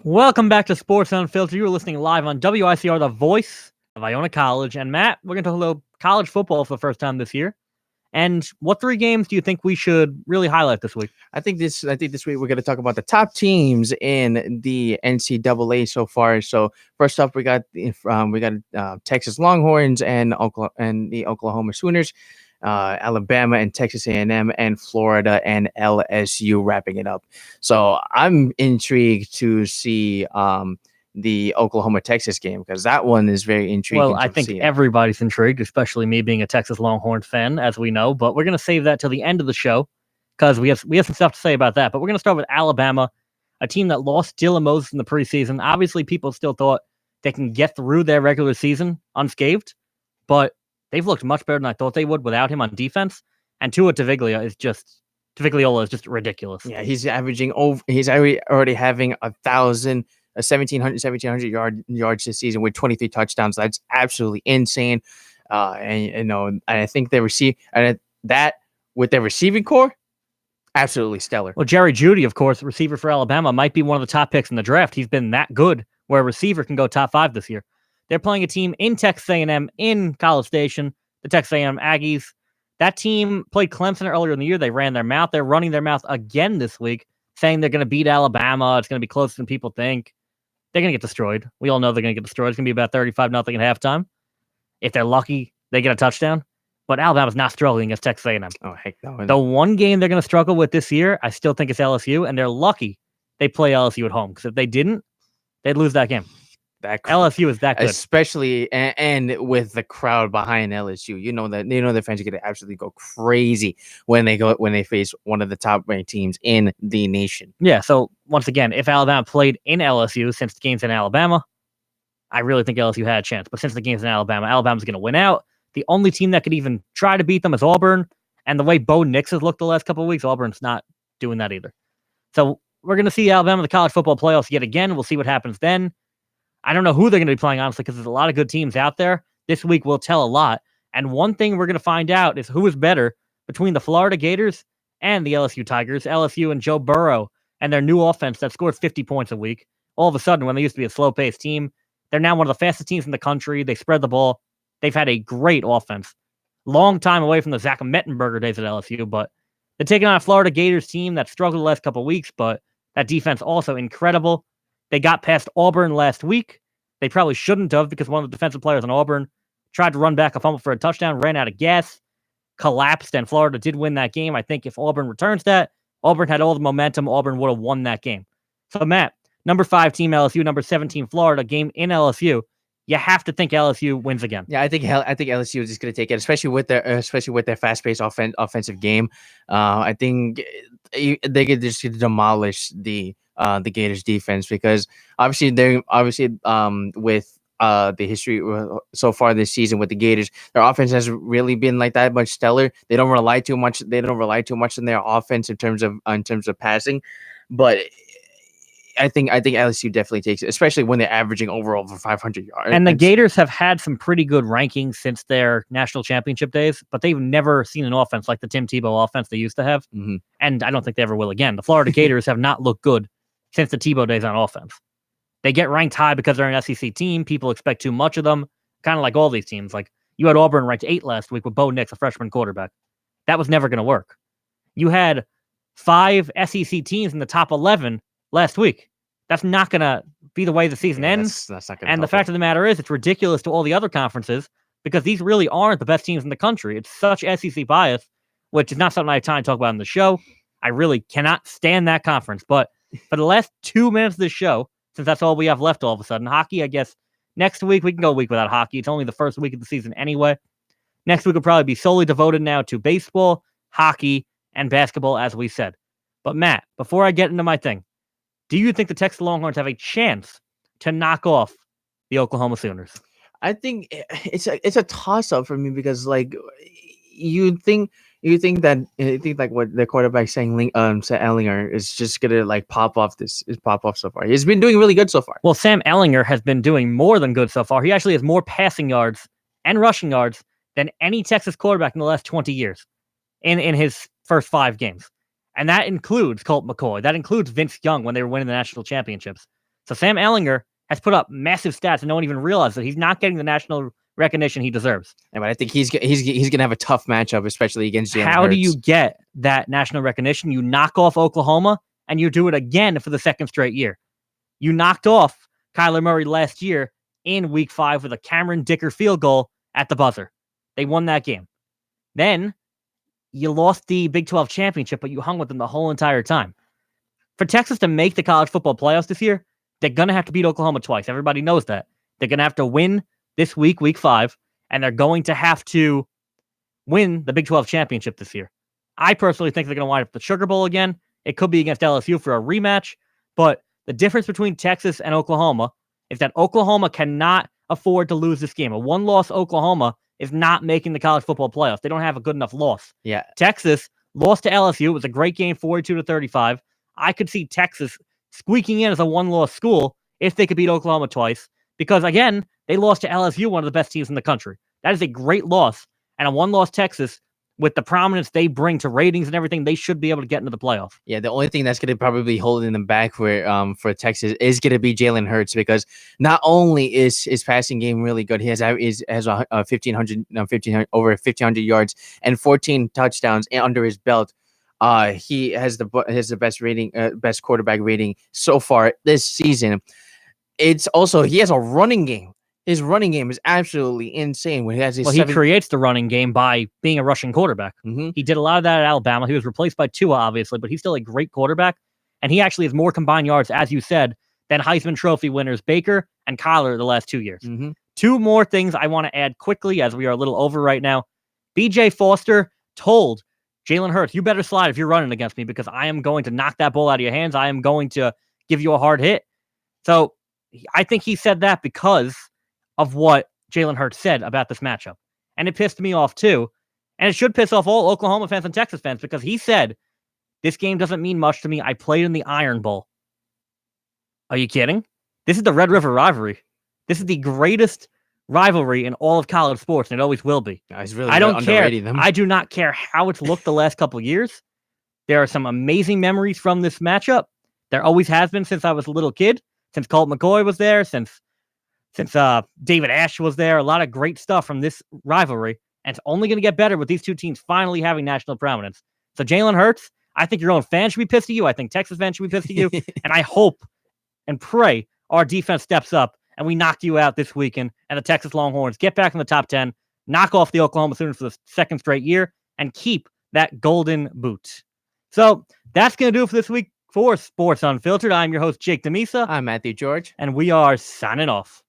Welcome back to Sports Unfiltered. You're listening live on WICR, the voice of Iona College. And Matt, we're going to talk about college football for the first time this year. And what three games do you think we should really highlight this week? I think this week we're going to talk about the top teams in the NCAA so far. So first up, we got Texas Longhorns and the Oklahoma Sooners, Alabama and Texas A&M, and Florida and LSU wrapping it up. So I'm intrigued to see the Oklahoma-Texas game because that one is very intriguing. Well, I think everybody's intrigued, especially me being a Texas Longhorns fan, as we know. But we're going to save that till the end of the show because we have some stuff to say about that. But we're going to start with Alabama, a team that lost Dylan Moses in the preseason. Obviously, people still thought they can get through their regular season unscathed, but they've looked much better than I thought they would without him on defense. And Tua Tagovailoa is just ridiculous. Yeah, he's averaging over. He's already having 1,700 yards this season with 23 touchdowns. That's absolutely insane. And I think they receive that with their receiving core, absolutely stellar. Well, Jerry Jeudy, of course, receiver for Alabama, might be one of the top picks in the draft. He's been that good where a receiver can go top 5 this year. They're playing a team in Texas A&M in College Station, the Texas A&M Aggies. That team played Clemson earlier in the year. They ran their mouth. They're running their mouth again this week, saying they're going to beat Alabama. It's going to be closer than people think. They're going to get destroyed. We all know they're going to get destroyed. It's going to be about 35-0 at halftime. If they're lucky, they get a touchdown. But Alabama's not struggling against Texas A&M. Oh, heck no. The one game they're going to struggle with this year, I still think it's LSU, and they're lucky they play LSU at home. Because if they didn't, they'd lose that game. LSU is that good. Especially and with the crowd behind LSU. The fans are going to absolutely go crazy when they face one of the top ranked teams in the nation. Yeah, so once again, if Alabama played in LSU, since the game's in Alabama, I really think LSU had a chance. But since the game's in Alabama, Alabama's going to win out. The only team that could even try to beat them is Auburn. And the way Bo Nix has looked the last couple of weeks, Auburn's not doing that either. So we're going to see Alabama in the college football playoffs yet again. We'll see what happens then. I don't know who they're going to be playing, honestly, because there's a lot of good teams out there. This week will tell a lot. And one thing we're going to find out is who is better between the Florida Gators and the LSU Tigers, LSU and Joe Burrow, and their new offense that scores 50 points a week. All of a sudden, when they used to be a slow-paced team, they're now one of the fastest teams in the country. They spread the ball. They've had a great offense. Long time away from the Zach Mettenberger days at LSU, but they're taking on a Florida Gators team that struggled the last couple of weeks, but that defense also incredible. They got past Auburn last week. They probably shouldn't have because one of the defensive players in Auburn tried to run back a fumble for a touchdown, ran out of gas, collapsed, and Florida did win that game. I think if Auburn returns that, Auburn had all the momentum. Auburn would have won that game. So, Matt, number 5 team LSU, number 17 Florida, game in LSU. You have to think LSU wins again. Yeah, I think LSU is just going to take it, especially with their fast-paced offensive game. I think they could just demolish the Gators defense because obviously with the history so far this season with the Gators, their offense has really been like that much stellar. They don't rely too much. They don't rely too much on their offense in terms of passing, but I think LSU definitely takes it, especially when they're averaging over 500 yards. And the Gators have had some pretty good rankings since their national championship days, but they've never seen an offense like the Tim Tebow offense they used to have. Mm-hmm. And I don't think they ever will again. The Florida Gators have not looked good since the Tebow days on offense. They get ranked high because they're an SEC team. People expect too much of them, kind of like all these teams. Like you had Auburn ranked 8 last week with Bo Nix, a freshman quarterback. That was never going to work. You had 5 SEC teams in the top 11 last week. That's not going to be the way the season ends. That's not going to. And the fact of the matter is, it's ridiculous to all the other conferences because these really aren't the best teams in the country. It's such SEC bias, which is not something I have time to talk about in the show. I really cannot stand that conference. But for the last 2 minutes of this show, since that's all we have left all of a sudden, hockey, I guess next week we can go a week without hockey. It's only the first week of the season anyway. Next week will probably be solely devoted now to baseball, hockey, and basketball, as we said. But Matt, before I get into my thing, do you think the Texas Longhorns have a chance to knock off the Oklahoma Sooners? I think it's a toss up for me because like you think like what the quarterback saying Sam Ehlinger is just gonna like pop off so far. He's been doing really good so far. Well, Sam Ehlinger has been doing more than good so far. He actually has more passing yards and rushing yards than any Texas quarterback in the last 20 years in his first 5 games. And that includes Colt McCoy. That includes Vince Young when they were winning the national championships. So Sam Ehlinger has put up massive stats, and no one even realizes that he's not getting the national recognition he deserves. Yeah, but I think he's gonna have a tough matchup, especially against Jalen How Hurts. do you get that national recognition? You knock off Oklahoma, and you do it again for the second straight year. You knocked off Kyler Murray last year in Week 5 with a Cameron Dicker field goal at the buzzer. They won that game. Then you lost the Big 12 championship, but you hung with them the whole entire time. For Texas to make the college football playoffs this year, they're going to have to beat Oklahoma twice. Everybody knows that. They're going to have to win this week, Week 5, and they're going to have to win the Big 12 championship this year. I personally think they're going to wind up the Sugar Bowl again. It could be against LSU for a rematch, but the difference between Texas and Oklahoma is that Oklahoma cannot afford to lose this game. A one-loss Oklahoma is not making the college football playoffs. They don't have a good enough loss. Yeah. Texas lost to LSU. It was a great game, 42-35. I could see Texas squeaking in as a one-loss school if they could beat Oklahoma twice, because, again, they lost to LSU, one of the best teams in the country. That is a great loss, and a one-loss Texas, with the prominence they bring to ratings and everything, they should be able to get into the playoff. Yeah, the only thing that's going to probably be holding them back for Texas is going to be Jalen Hurts, because not only is his passing game really good, he has 1,500 over 1,500 yards and 14 touchdowns under his belt. He has the best rating, best quarterback rating so far this season. It's also, he has a running game. His running game is absolutely insane. When he has he creates the running game by being a rushing quarterback. Mm-hmm. He did a lot of that at Alabama. He was replaced by Tua, obviously, but he's still a great quarterback. And he actually has more combined yards, as you said, than Heisman Trophy winners Baker and Kyler the last 2 years. Mm-hmm. Two more things I want to add quickly, as we are a little over right now. B.J. Foster told Jalen Hurts, you better slide if you're running against me, because I am going to knock that ball out of your hands. I am going to give you a hard hit. So I think he said that because of what Jalen Hurts said about this matchup. And it pissed me off too. And it should piss off all Oklahoma fans and Texas fans, because he said, this game doesn't mean much to me. I played in the Iron Bowl. Are you kidding? This is the Red River rivalry. This is the greatest rivalry in all of college sports, and it always will be. I don't care. I do not care how it's looked the last couple of years. There are some amazing memories from this matchup. There always has been since I was a little kid, since Colt McCoy was there, since David Ash was there. A lot of great stuff from this rivalry, and it's only going to get better with these two teams finally having national prominence. So Jalen Hurts, I think your own fans should be pissed at you. I think Texas fans should be pissed at you. And I hope and pray our defense steps up and we knock you out this weekend, and the Texas Longhorns get back in the top 10, knock off the Oklahoma Sooners for the second straight year, and keep that golden boot. So that's going to do it for this week for Sports Unfiltered. I'm your host, Jake DeMisa. I'm Matthew George. And we are signing off.